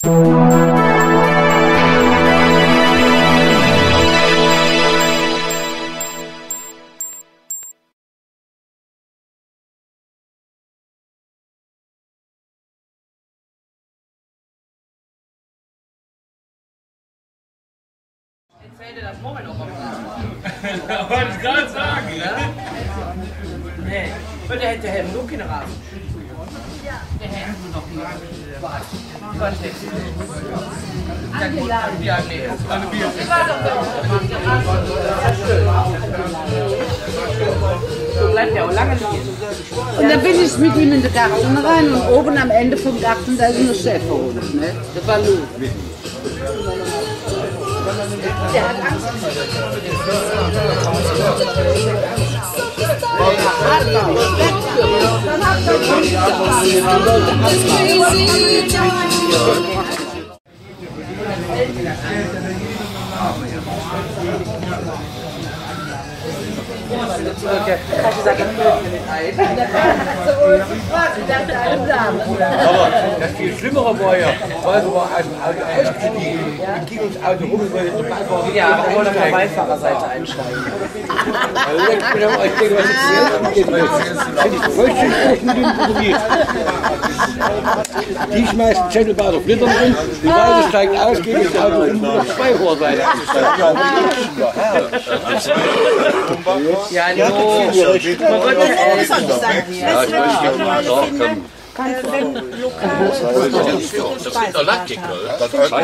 Das wollen wir noch mal machen. Wollte ich gerade sagen, ne? Nee, weil der hätte Helm nur keine Rasen. Ja. Der Helm noch nie. Was jetzt? Ja, nee. Ich war doch da. So bleibt ja auch lange liegen. Und dann bin ich mit ihm in den Garten rein und oben am Ende vom Garten, da ist eine Schäferhund, ne? Der war Lou. Der hat Angst. Aber das viel Schlimmere war ja, weil wir ausgestiegen, wir gingen uns Auto rum, weil wir einfach ja, aber wollen auf der Beifahrerseite einsteigen. Die schmeißen Schädelbad auf Flittern rum, die Beine steigen aus, gehen ins Auto rum und auf zwei Rohrseite. Ja, no. Man wird ja älter. Kannst du denn lokal Das sind doch Lackdick, oder? Das ist ja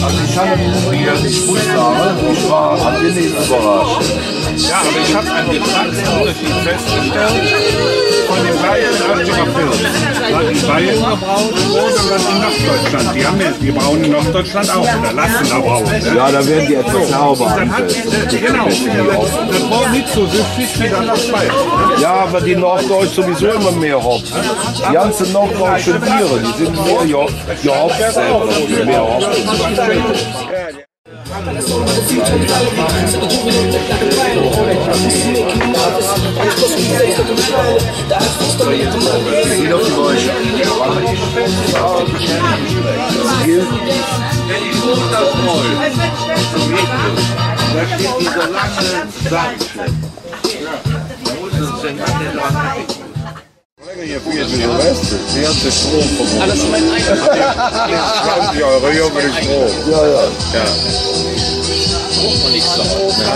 Also ich habe hier Fußball, ich war angenehm überrascht. Ja, aber ich habe einen Geschmacksunterschied festgestellt von den Bayern Pilz. Was in Bayern gebraut wurde, was in Norddeutschland. Die haben jetzt, die brauen in Norddeutschland auch, oder lassen da brauen. Ne? Ja, da werden die etwas sauber. Genau, das war nicht so süffig wie dann das Bayern. Ja, aber die Norddeutsch sowieso immer mehr Hopfen. Die ganzen norddeutschen Biere, die sind mehr gehopft selber, mehr Hopfen. Sieh doch die Mäusche. Wenn die Frucht ausrollt, da steht dieser lange Sandschlepp. Da muss es denn an den dran. Die ganze Strom vom Alles mein eigenes. 20 Euro hier für den Strom. Ja.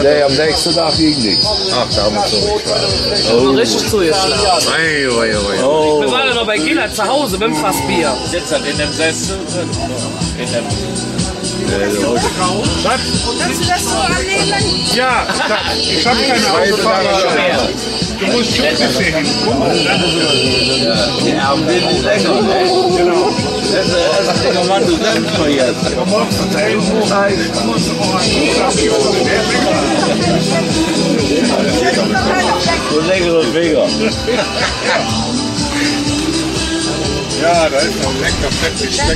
Nee, am nächsten Tag ging nichts. Ach, da haben wir so. Richtig zugeschlagen. Oh. Wir waren ja noch bei Gila zu Hause mit dem Fassbier. Sitzt halt in dem Sessel. In dem Kannst du das so annehmen? Ja, ich habe keine Autofahrer. Du musst schon bis hierhin kommen. Die Arme sind länger. Genau. Das ist der Mann, du selbst mal jetzt. Du musst irgendwo rein. Du musst auch einen So leckeres Finger. Ja, da ist noch lecker fettig. Der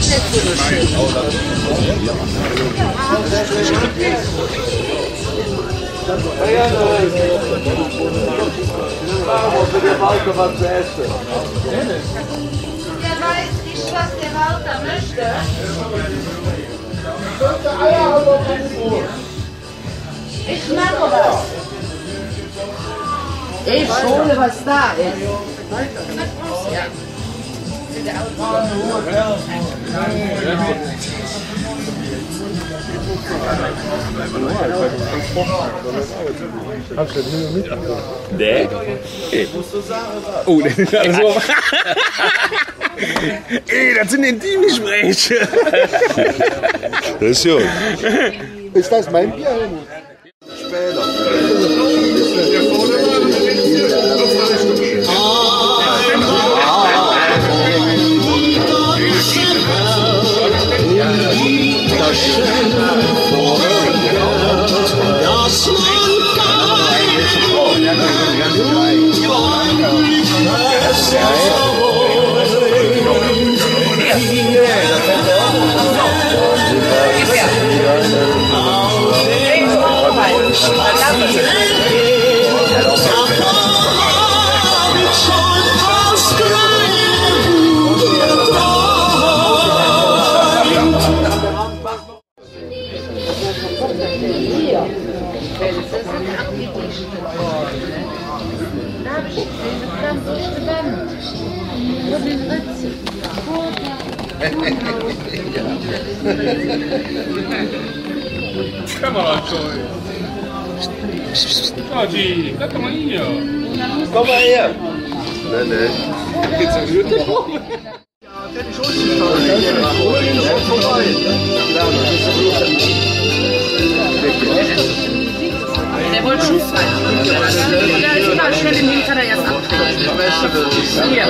weiß nicht, was der Walter möchte. Ich mache was. Ich hole, was da ist. Nee. Oh, das ist alles so. Ey, das sind Intimgespräche. Das ist gut. Ist das mein Bier? Später. Kamerascheu. Oggi, guarda ma io. Komm mal her. Nein, nein. Geht's ja gut? Der wollte Schuss rein. Der ist immer schnell im Winter erst abtreten. Hier.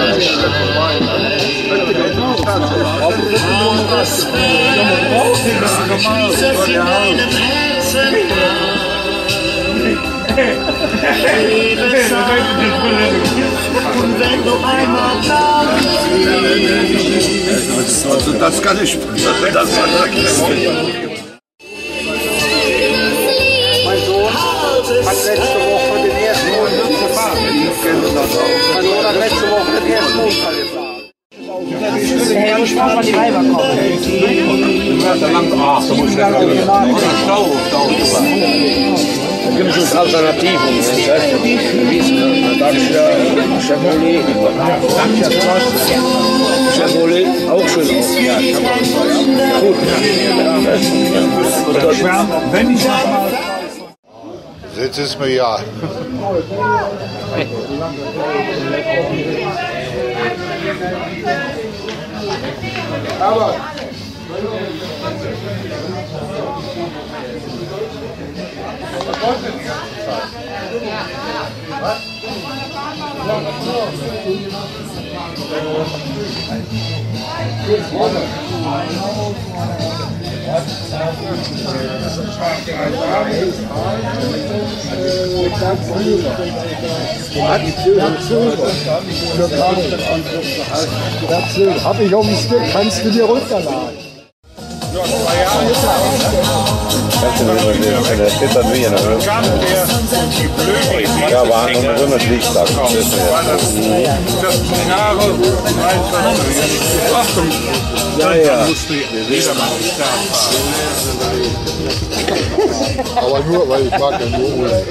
Also das kann ich. Das war Mein Sohn hat letzte Woche den ersten Unfall gefahren. Mein Sohn hat letzte Woche den ersten Unfall gefahren. Hey, wo schmeißt man die Weiber kommen? Da gibt es Alternativen. Chevrolet auch schön aus. Ja, gut. Wenn ich mal. Jetzt ist mir ja. Aber habe ich auf dem Stick, kannst du dir runterladen. Ja, war noch so ein Licht da. Ja, ja. Aber nur, weil ich mag ja nur Uhren.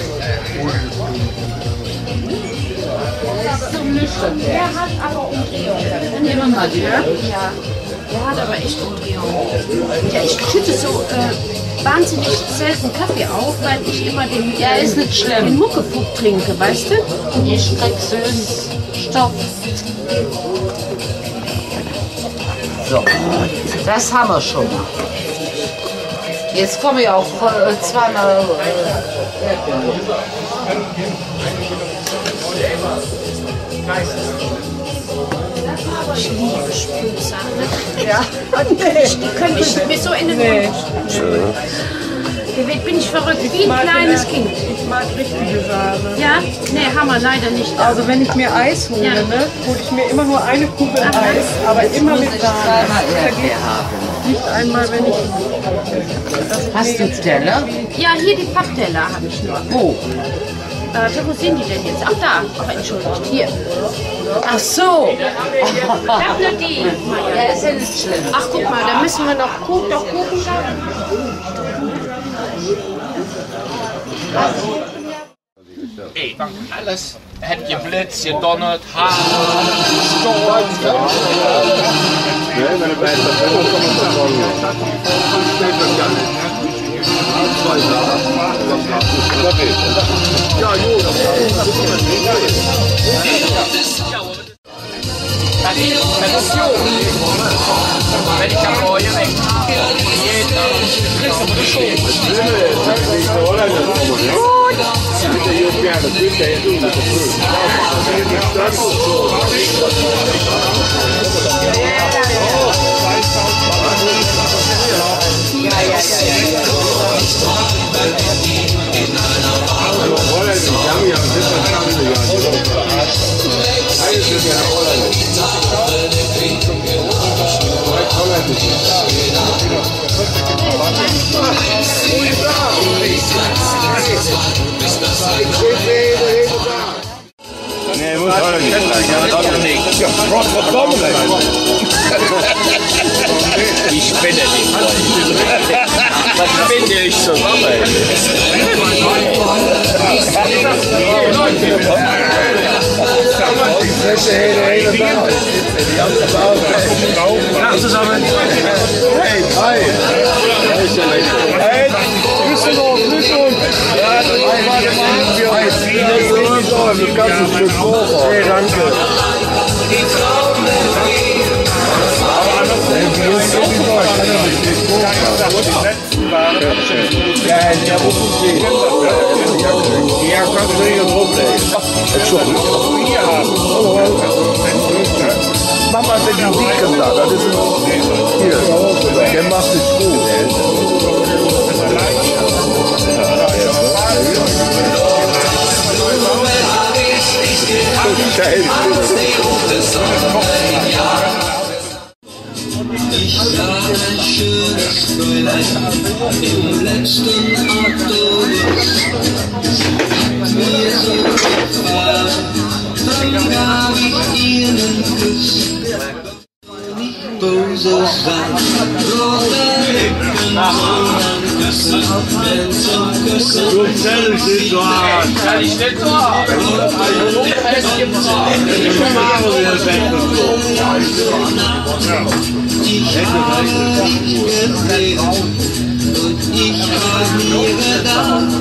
Der hat aber Umdrehungen. Immer mal wieder. Ja, der hat aber echt Umdrehungen. Ja, ich schütte so wahnsinnig selten Kaffee auf, weil ich immer den, ja, ist nicht schlimm, den Muckefuck trinke, weißt du? Und ich krieg so einen Stoff. So, das haben wir schon mal. Jetzt komme ich auch zweimal. Ich liebe Sprühsahne. Ja. Die können mich so in den Mund. Bin ich verrückt, wie ein kleines Kind. Ich mag richtige Sahne. Ja? Nee, haben wir leider nicht. Also wenn ich mir Eis hole, Ja. ne, hole ich mir immer nur eine Kugel Eis, aber immer mit Sahne. Nicht einmal, wenn ich... Hast du Teller? Ja, hier die Pappteller habe ich nur. Wo? Wo sind die denn jetzt? Ach da, ach entschuldigt, hier. Ach so. Ich hab nur die. Ja, ist ja nicht schlimm. Ach guck mal, da müssen wir noch Kuchen schauen. Ey, alles hat geblitzt, gedonnert, Haar, Sturm. Wenn ich am Morgen weg, kriegst du die Nee, muss Holländisch sein. Ja, Rotterdam. Ich spinne nicht. Das spinne ich zusammen. Ja, zusammen. Hey, hi. Hey, grüß noch, grüß uns. Ja, das ganze Stück hoch. Hey, danke. Mama, der die Dicken da, das ist hier. Der macht es gut. Ich war ein schönes Fräulein im letzten August. Mir so gefallen, dann gab ich ihnen Kuss. Nicht böse sein, rote Lippen, sondern küssen, denn zum Küssen. Du zählst nicht so an. Kann ich nicht so an. Ich mache wieder weg und so. Ich habe dich gesehen und ich habe mir gedacht,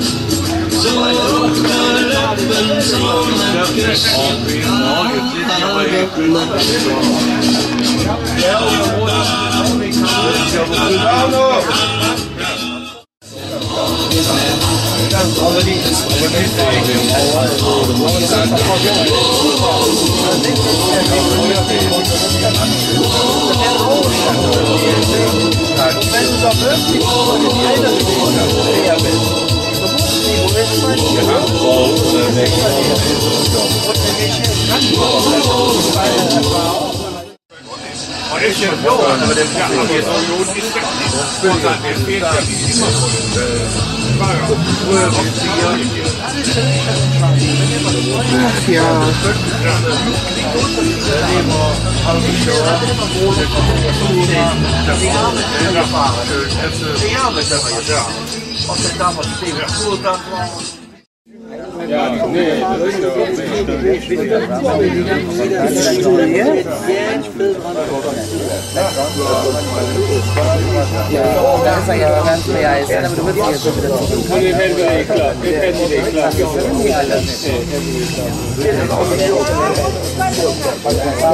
so rote Lippen, sondern küssen, aber noch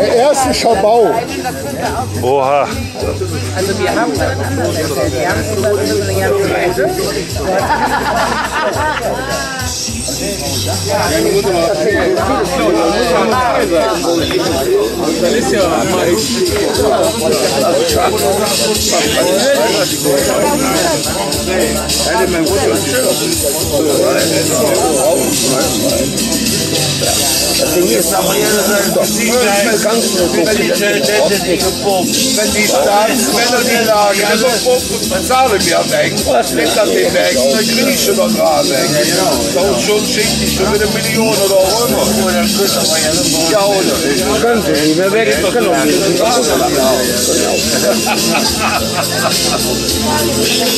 Der erste Schabau. Oha. Also wir haben das anders erzählt. Wir haben es über die ganze Seite. Das ist ja Wenn die Staatsmänner die Lage dann zahlen wir weg. Nicht dass die weg, dann kriege ich schon noch dran weg. So schon schickt ich schon wieder Millionen oder Euro. Ja, oder? Können Sie nicht mehr weg.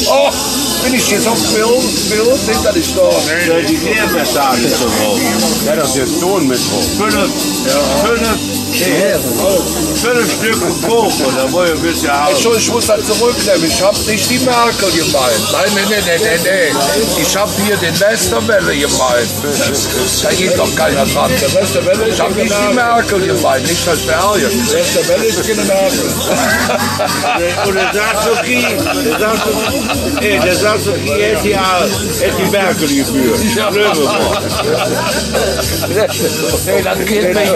Oh, bin ich jetzt auf Bild, sind da nicht da. Die Firma sagen so groß. Ja, das ist jetzt Ton mit drauf. Fünf Stück Kuchen, da wollen wir ein bisschen haben. Ich muss das zurücknehmen, ich habe nicht die Merkel gemeint. Nein. Ich habe hier den Westerwelle gemeint. Da geht doch keiner dran. Ich habe nicht die Merkel gemeint, nicht das Bergen. Westerwelle ist keine Merkel. Und der Sachsoki hätte ja die Merkel geführt. Nee, das geht nicht.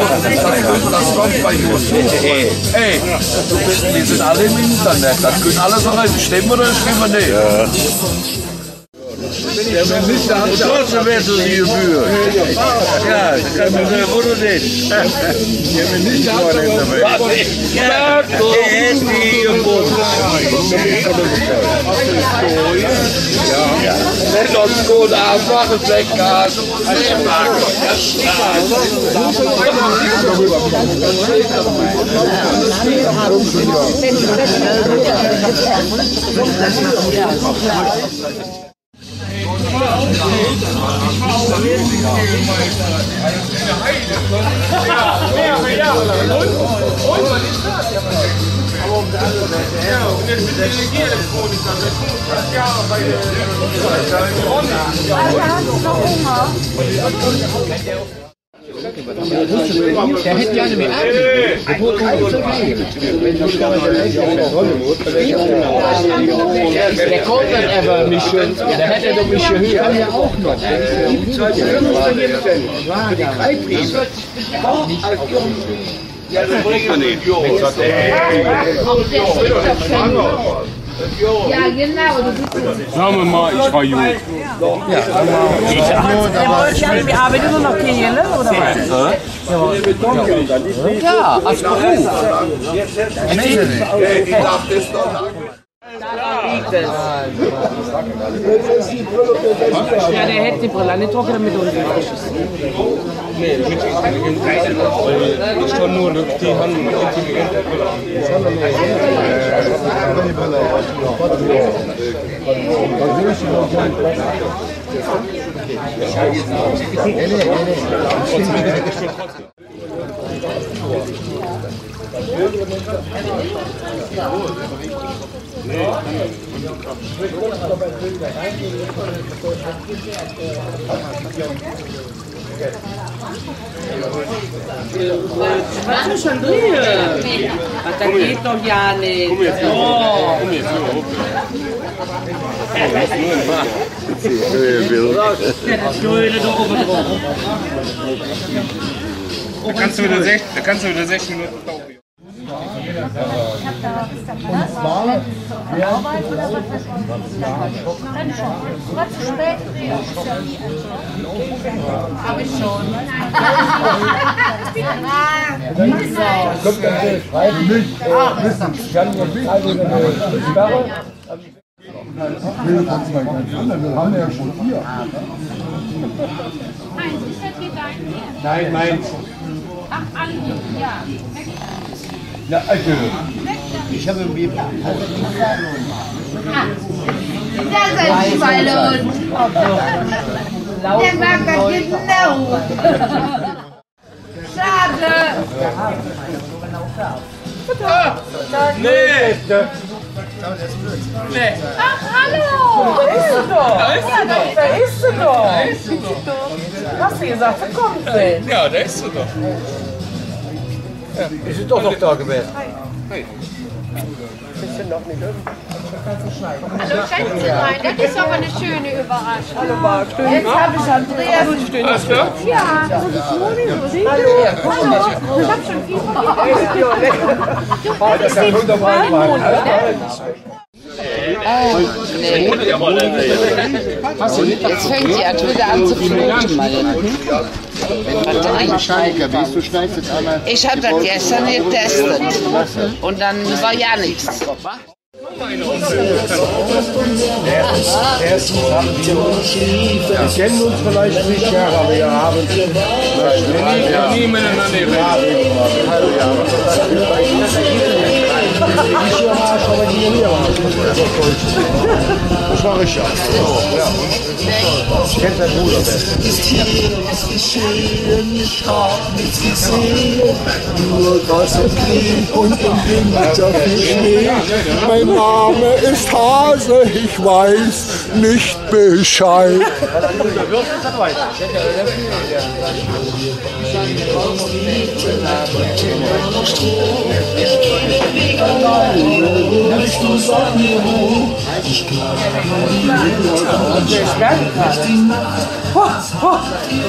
Das kommt bei uns. Ey, die sind alle im Internet. Das können alle sagen, stimmen oder stimmen nicht. Ja. Der Minister hat trotzdem mehr so die Gebühr. Ja, das kann man sagen, wo du nicht. Der Minister hat aber ja. Let uns gut aufmachen, Fleckgas. Der hätte gerne mehr der kommt dann aber nicht schön. Der hätte doch nicht schön. Ja auch noch. Ja, das bringt man nicht. Ja, genau. Sagen wir mal, ich war jung. Wir arbeiten nur noch Kehle, oder was? Ja, als Beruf. Ja, der hätte die Brille nicht trocken mit uns. Nee, das ist doch nur die Hand intelligent. Was ist schon drin? Das geht doch ja nicht. Komm jetzt, komm jetzt. Ja, das Grüne doch oben drauf. Da kannst du wieder 6 Minuten tauchen. Arbeit oder was weiß ich? Dann schon. Was zu spät ist ja nie. Hab ich schon. Kommt dann der Schreiben nicht. Ich kann nur nicht. Also eine Sperre. Nee, kannst du mal ganz anders. Wir haben ja schon 4. Heinz, ist das hier dein? Nein, meins. Ach, Andi, ja. Na, also. Ich habe mir Das ist ein Ballon. Der mag das genau. Schade. Nee. Ach, hallo. Da ist sie doch. Da ist sie doch. Hast du gesagt, da kommt sie. Ja, da ist sie doch. Ist sie doch noch da gewesen? Hallo Schätzelein, das ist aber eine schöne Überraschung. Hallo, Marc. Jetzt habe ich Andreas. Alles klar? Ja, so die Moni, so sieht Hallo. Ich habe schon viel Das ist ja wunderbar gemacht. Jetzt fängt die an wieder an zu fluten, meine. Ich habe das gestern getestet und dann war ja nichts. Erstens haben wir kennen uns vielleicht nicht, ja, aber wir haben Nie miteinander reden. Das war ich ja. Ich kenne seinen Bruder besser. Ich hab nichts gesehen, nur Gas und Krieg und im Winter viel Schnee. Mein Name ist Hase, ich weiß nicht Bescheid.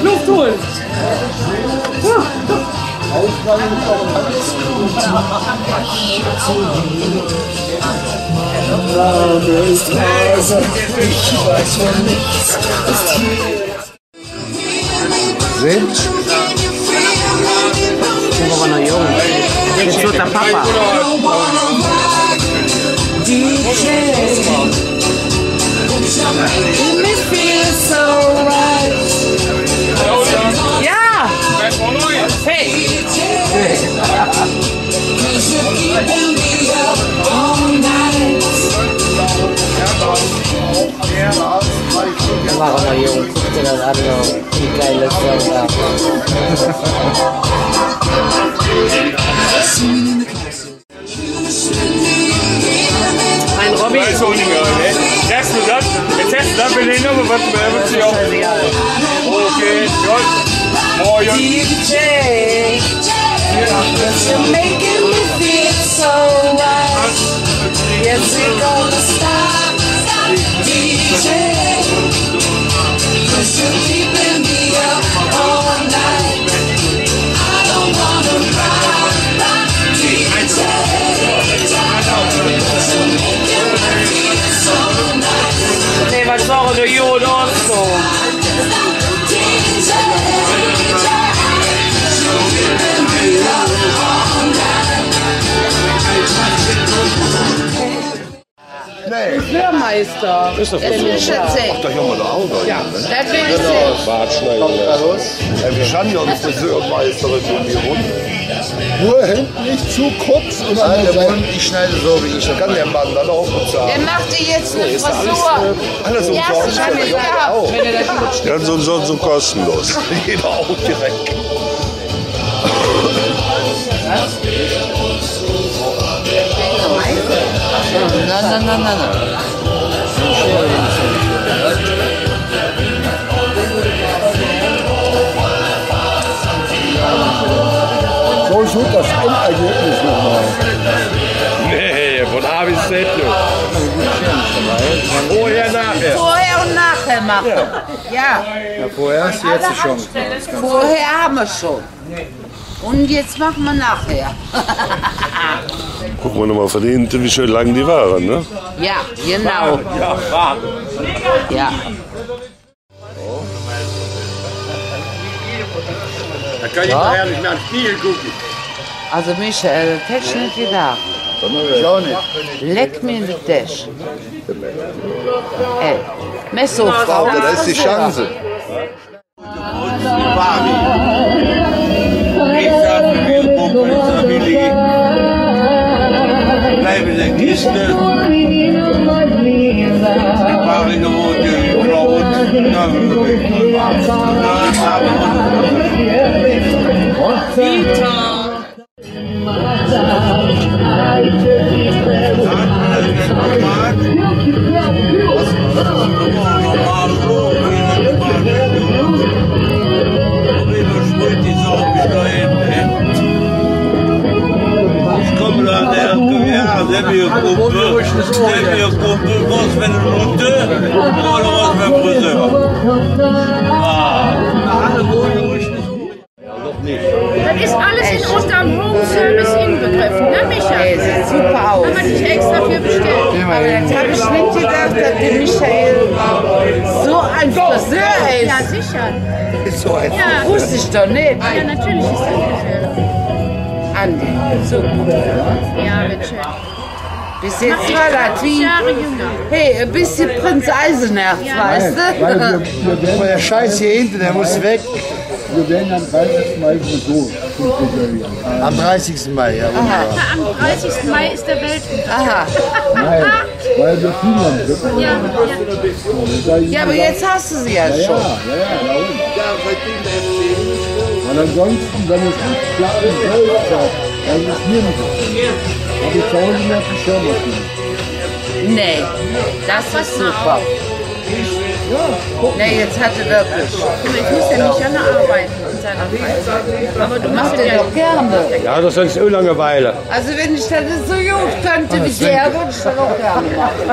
Luft holen. Sind? Ich war noch jung. Jetzt wird der Papa. Ja! Hey! Ich war noch jung. Guck dir das an, wie geil das war. Mein Robby. Weiß auch nicht mehr, ne? Testen wir das? Wir testen das mit denen, aber was wird sich auch. Okay, gut. Moin. DJ, you're making me feel so right. Yes, we're gonna stop. DJ, 'cause you're keeping me up all night. I don't wanna ride. DJ, you're making me feel so nice. Nee, was sagen die Juden auch so? Nee. Bürgermeister. Ist das Der Mischatze. Ach, da haben wir doch auch. Ja, das will ich sehen. Wir schauen ja uns Friseurmeisterin um die Runde. Nur hinten nicht zu kurz. Und ich schneide so wie ich. Da kann der Mann dann auch bezahlen. Der macht dir jetzt eine Frisur. Alles Ja, umsonst. das haben wir gehabt, wenn er das gut Ganz umsonst und kostenlos. Jeder auch direkt. Nein. So ist gut das Endergebnis nochmal. Nee, von A bis Z. Vorher, nachher. Vorher und nachher machen. Ja. Vorher hast du jetzt schon. Vorher haben wir schon. Und jetzt machen wir nachher. Gucken wir nochmal von hinten, wie schön lang die waren, ne? Ja, genau. Ja. Da kann ich nachher nicht mehr ans Spiegel gucken. Also Michael, das hätte ich nicht gedacht. Ich auch nicht. Leck mir in den Tisch. Ey, Messo, Frau. Das ist die Chance. Blijven in de kisten. Ik wou in de woorden was met een route, maar was met Friseur. Das ist alles in unserem Home Service inbegriffen, ne Michael? Ey, sieht super aus. Haben wir dich extra für bestellt. Aber jetzt habe ich nicht gedacht, dass der Michael so ein Friseur ist. Ja, sicher. So ein Ja. Wusste ich doch nicht. Ja, natürlich ist das Michael. Andi, so gut. Ja, wird schön. Bis jetzt war das wie, Jahre jünger. hey, ein bisschen Prinz Eisenherz, weißt du? Aber der Scheiß hier hinten, der muss weg. Wir werden am 30. Mai so. Am 30. Mai, ja. Am 30. Mai ist der Weltuntergang. Aha. Nein, weil wir Finnland sind. Ja. Ja, aber jetzt hast du sie ja schon. Ja, weil ansonsten, wenn es nicht klappt, dann ist es nirgendwo. Aber ich schaue nicht mehr auf die Schirmmaschine. Nee, das ist super. Nee, jetzt hat er wirklich. Ich muss ja nicht gerne arbeiten in seiner Freizeit. Aber du machst Macht er doch gerne. Ja, das ist sonst Langeweile. Also wenn ich das so gut könnte wie der, würde ich das auch gerne machen.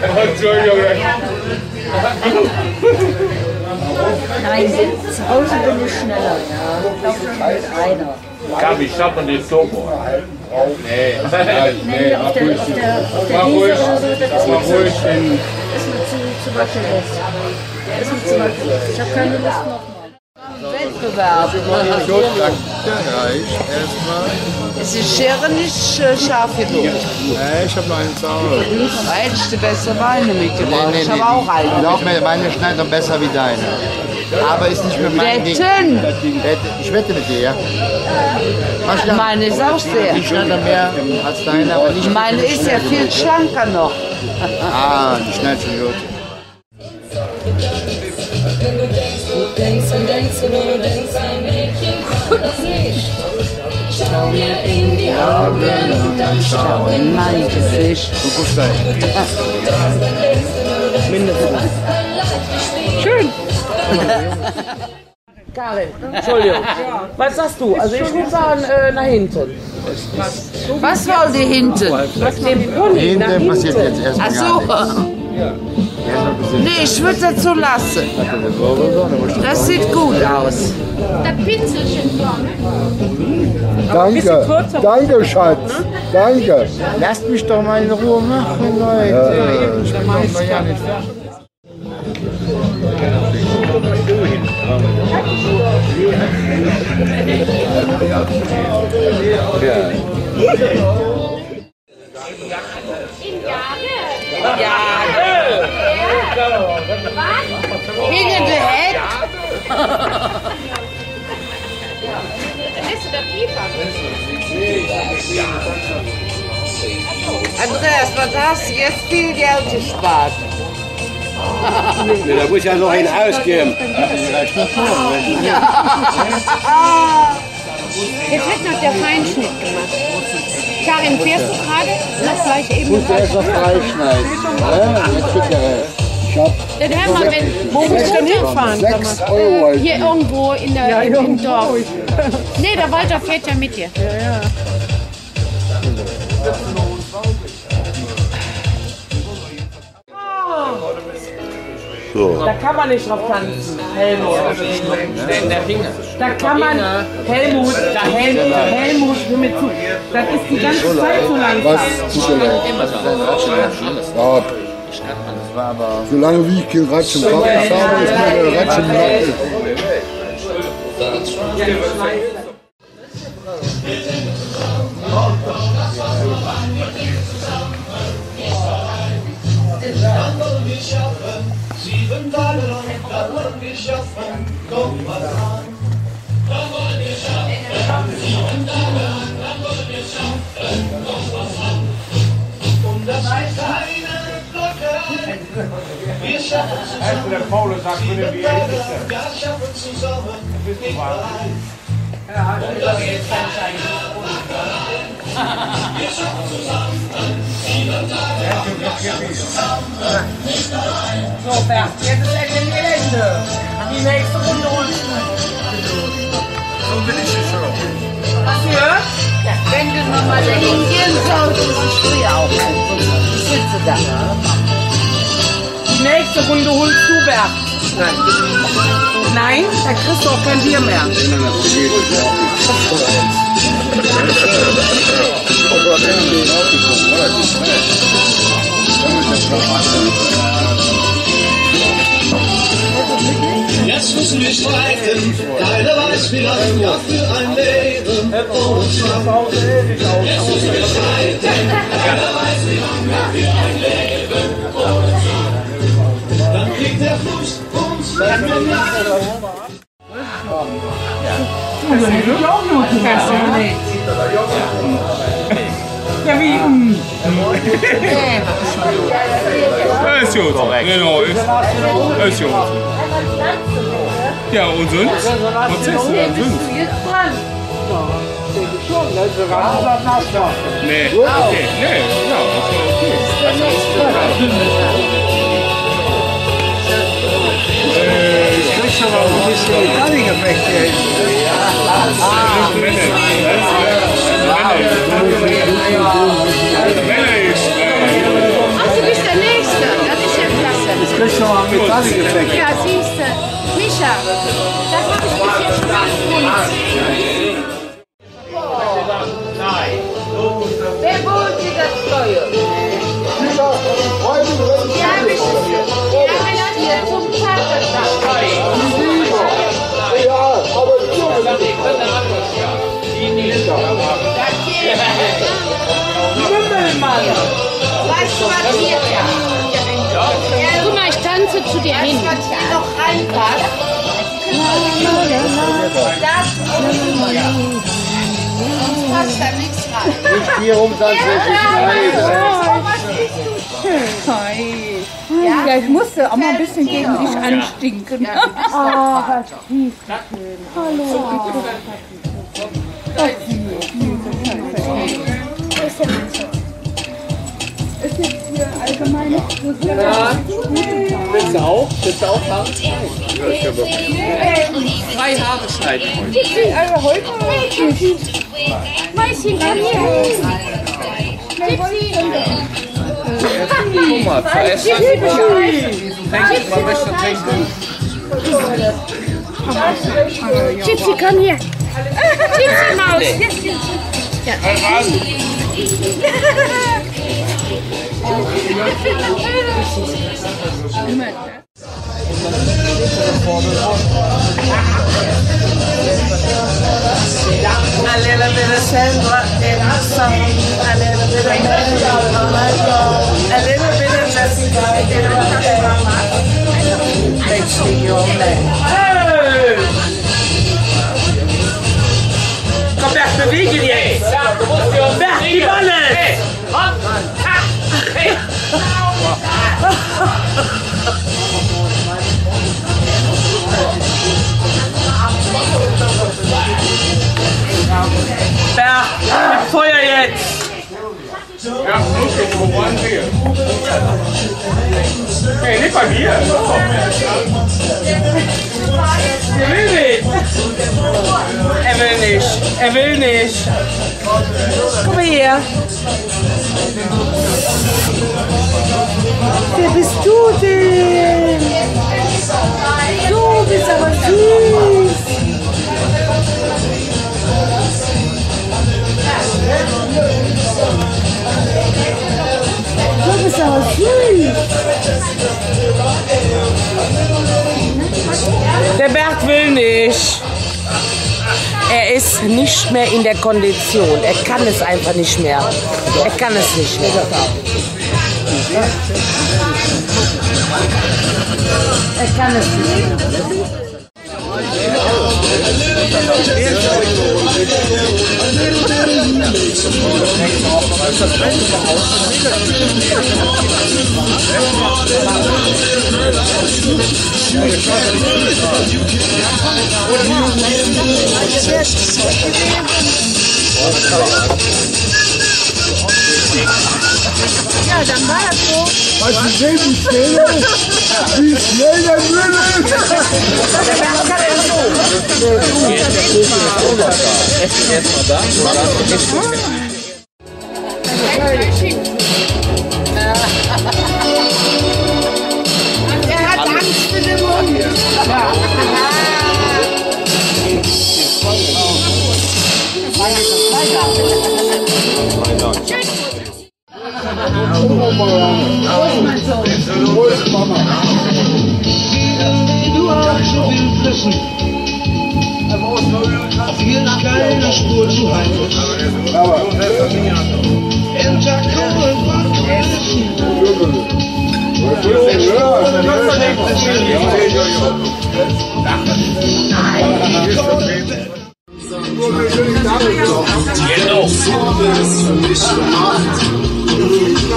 Entschuldigung. Nein, zu Hause bin ich schneller, ja. Ich glaube schon mit einer. Gabi, schaff mal den Turbo. Nee, Nee, auf der Wiese oder so, das ist mir zu wackelig. Der ist mir zu wackelig. Ich habe keine Lust noch. Wettbewerb. Es ist Schere nicht scharf genug. Nee, ich habe noch einen zu Hause. Hättest du besser Weine mitgebracht? Ich habe auch einen. Glaub mir, meine schneiden besser wie deine. Aber ist nicht mehr mein Ding. Wetten? Ich wette mit dir, ja. Meine ist auch sehr. Ich schneide mehr als deine, aber nicht. Meine ist ja viel schlanker noch. Ah, die schneidet schon gut. Schau mir in die Augen und dann schau in mein Gesicht. Du guckst rein. Mindestens. Schön. Karin, Entschuldigung. Was sagst du? Also ich würde sagen, nach hinten. Was wollt ihr hinten? Dem Pony nach Hinten passiert hinten. jetzt erstmal Ach so. Nee, ich würde das so lassen. Das sieht gut aus. Das Pinselchen vorne. Danke, danke, Schatz. Danke. Lasst mich doch mal in Ruhe machen, Leute. Ich bin doch ja nicht fertig. Hinter der Heck. Andreas, was hast du jetzt viel Geld gespart? Da muss ja noch einen ausgeben. Jetzt wird noch der Feinschnitt gemacht. Karin, fährst du gerade? Noch gleich eben. Ich muss erst noch freischneiden. Jetzt wird der Rest. Dann hören wir, wenn... Wo willst du hinfahren? 6 Euro. Hier irgendwo in der, im Dorf. Nee, der Walter fährt ja mit dir. So. Da kann man nicht drauf tanzen, Helmut. Da kann man, Helmut, Helmut, hör mir zu. Das ist die ganze Zeit so langsam. Was? Zu leid. Ja. Solange wie ich kein Ratsch im Kopf habe, ist meine Ratsch im Nacken. Also der Paul sagt, würde wie So, Bert, jetzt ist endlich Ende. Die nächste Runde holst du. So bin ich schon. Was hier? Wenn du nochmal dahin gehen solltest, ich früh auch. Ich sitze da. Die nächste Runde holst du, Bert. Nein. Nein, da kriegst du auch kein Bier mehr. Jetzt müssen wir streiten, keiner weiß wie lange noch für ein Leben. Und zwar jetzt müssen wir streiten, keiner weiß wie lange für ein Leben. Dann kriegt der Fuß uns weg. Ja, wie? ist gut. Genau, ist gut. Ja, und sonst? Was sagst du denn sonst? Nee, okay, nee, ja, okay. Ich krieg schon mal ein bisschen Italien-Effekt hier. Ach, du bist der Nächste. mal mit Wassergeflecht. Ja, siehst du. Micha, das habe ich bis jetzt schon ganz gut. Wer wohnt hier das Steuer? Die habe ich hier zum Vatertag. Ja, aber Schimmelmann. Weißt du, was hier ist? Guck mal, ich tanze zu dir hin. Was hier noch reinpasst. Sonst passt da nichts rein. Nicht hier rumtanzen, ich Ja, ich musste auch mal ein bisschen gegen dich anstinken. Ja. Oh, was tief. Hallo. Ist jetzt hier allgemeine Ja. Willst du auch? Willst du auch Haare schneiden? Ja, ich habe 3 Haare schneiden heute. Mäuschen, komm hier hin. Guck mal, zuerst mal möchte trinken. Gypsy, komm hier. Gypsy Maus. Ja. A little bit of Sandra and some, a little bit of Mary, a little bit of Jessica, let's see your man. Hey! Komm, Berg, bewege dich jetzt! Berg, die Wolle! Berg, mit Feuer jetzt! Ja, okay, wo wollen wir? Hey, nicht bei mir! Er will nicht! Er will nicht! Er will nicht! Komm mal her! Wer bist du denn? Du bist aber süß! Du bist aber süß! Der Bert will nicht. Er ist nicht mehr in der Kondition. Er kann es einfach nicht mehr. Er kann es nicht mehr. Er kann es nicht mehr. Ja, dann war das so. Hast du gesehen, wie schnell der Müll ist? Erstmal da. Er hat Angst in dem Mund. Du hast so viel Wissen. Viel keine Spur zu halten. Im Tag kommt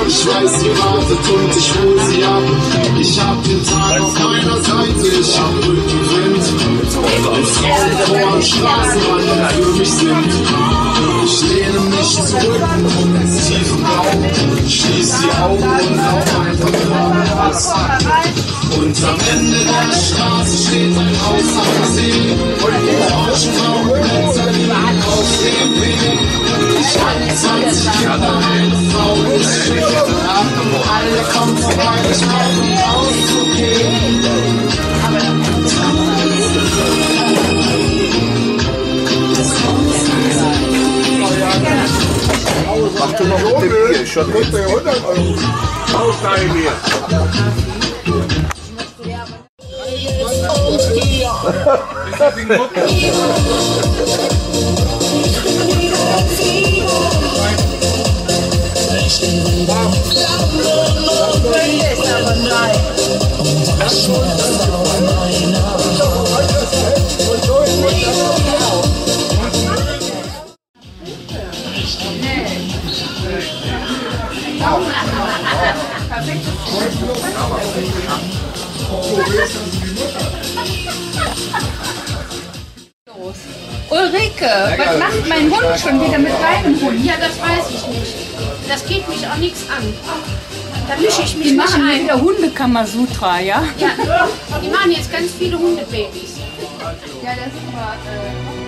Ich weiß, sie wartet und ich hol sie ab. Ich hab den Tag auf meiner Seite, ich hab Rückenwind. Wenn Frauen vor am Straßenrand für mich sind. Ich lehne mich zurück und tief im Raum. Schließ die Augen und lauf einfach geradeaus. Und am Ende der Straße steht ein Haus am See. Orangenblau blätter liegen auf dem Weg. Ich hab 20 Jahre eine Frau geschickt. Alle kommen vorbei, ich brauch nie auszugehen. Warte noch mit dem Bier. Schon Kostet ja 100 Euro. Ausleihen hier. Ulrike, was macht mein Hund schon wieder mit deinem Hund? Ja, das weiß ich nicht. Das geht mich auch nichts an. Da mische ich mich Die nicht machen ein. wieder Hundekammer-Sutra, ja? Ja, die machen jetzt ganz viele Hundebabys. Ja, das ist aber